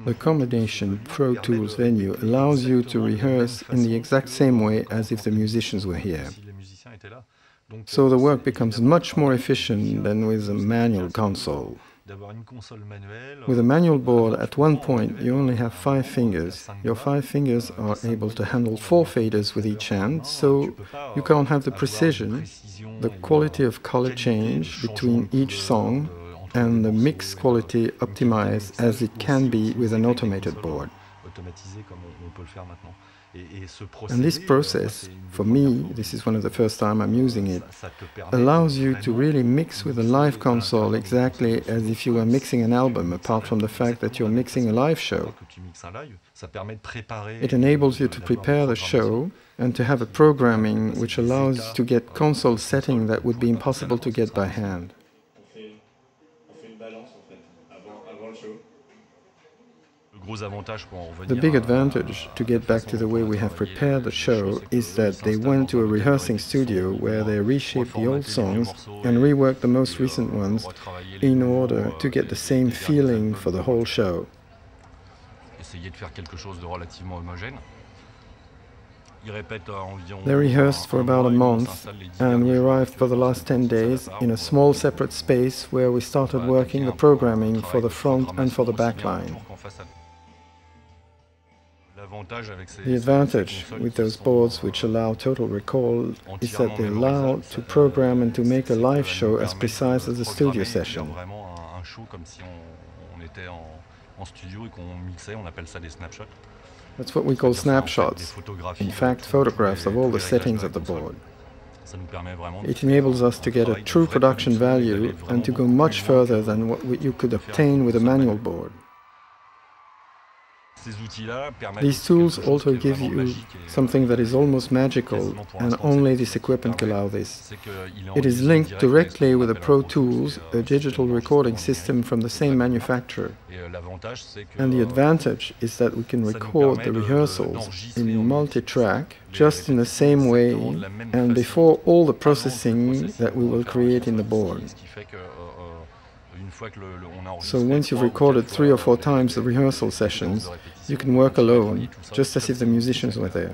The combination Pro Tools Venue allows you to rehearse in the exact same way as if the musicians were here. So the work becomes much more efficient than with a manual console. With a manual board, at one point you only have 5 fingers. Your 5 fingers are able to handle 4 faders with each hand, so you can't have the precision, the quality of color change between each song, and the mix quality optimized as it can be with an automated board. And this process, for me, this is one of the first time I'm using it, allows you to really mix with a live console exactly as if you were mixing an album, apart from the fact that you're mixing a live show. It enables you to prepare the show and to have a programming which allows to get console setting that would be impossible to get by hand. The big advantage, to get back to the way we have prepared the show, is that they went to a rehearsing studio where they reshaped the old songs and reworked the most recent ones in order to get the same feeling for the whole show. They rehearsed for about a month, and we arrived for the last 10 days in a small separate space where we started working the programming for the front and for the back line. The advantage with those boards which allow total recall is that they allow to program and to make a live show as precise as a studio session. That's what we call snapshots. In fact, photographs of all the settings of the board. It enables us to get a true production value and to go much further than what you could obtain with a manual board. These tools also give you something that is almost magical, and only this equipment can allow this. It is linked directly with the Pro Tools, a digital recording system from the same manufacturer. And the advantage is that we can record the rehearsals in multi-track, just in the same way, and before all the processing that we will create in the board. So once you've recorded 3 or 4 times the rehearsal sessions, you can work alone, just as if the musicians were there.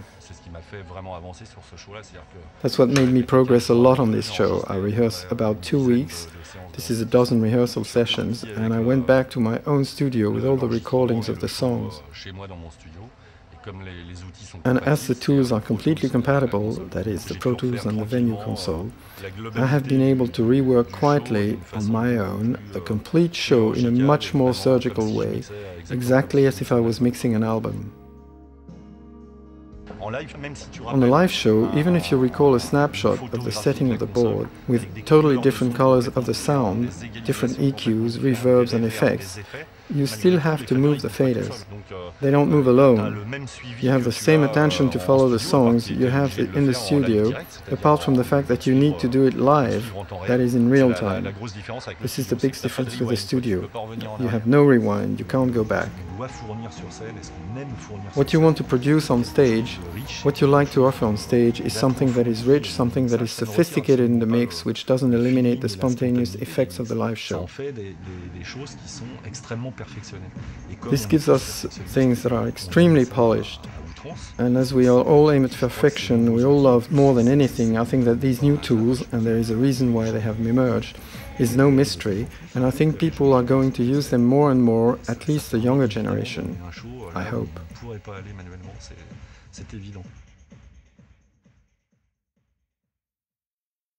That's what made me progress a lot on this show. I rehearsed about 2 weeks. This is a dozen rehearsal sessions, and I went back to my own studio with all the recordings of the songs. And as the tools are completely compatible, that is, the Pro Tools and the Venue console, I have been able to rework quietly, on my own, the complete show in a much more surgical way, exactly as if I was mixing an album. On a live show, even if you recall a snapshot of the setting of the board, with totally different colors of the sound, different EQs, reverbs and effects, you still have to move the faders. They don't move alone. You have the same attention to follow the songs you have in the studio, apart from the fact that you need to do it live, that is in real time. This is the big difference with the studio. You have no rewind, you can't go back. What you want to produce on stage, what you like to offer on stage, is something that is rich, something that is sophisticated in the mix, which doesn't eliminate the spontaneous effects of the live show. This gives us things that are extremely polished. And as we all aim at perfection, we all love more than anything, I think that these new tools, and there is a reason why they have emerged, is no mystery, and I think people are going to use them more and more, at least the younger generation, I hope.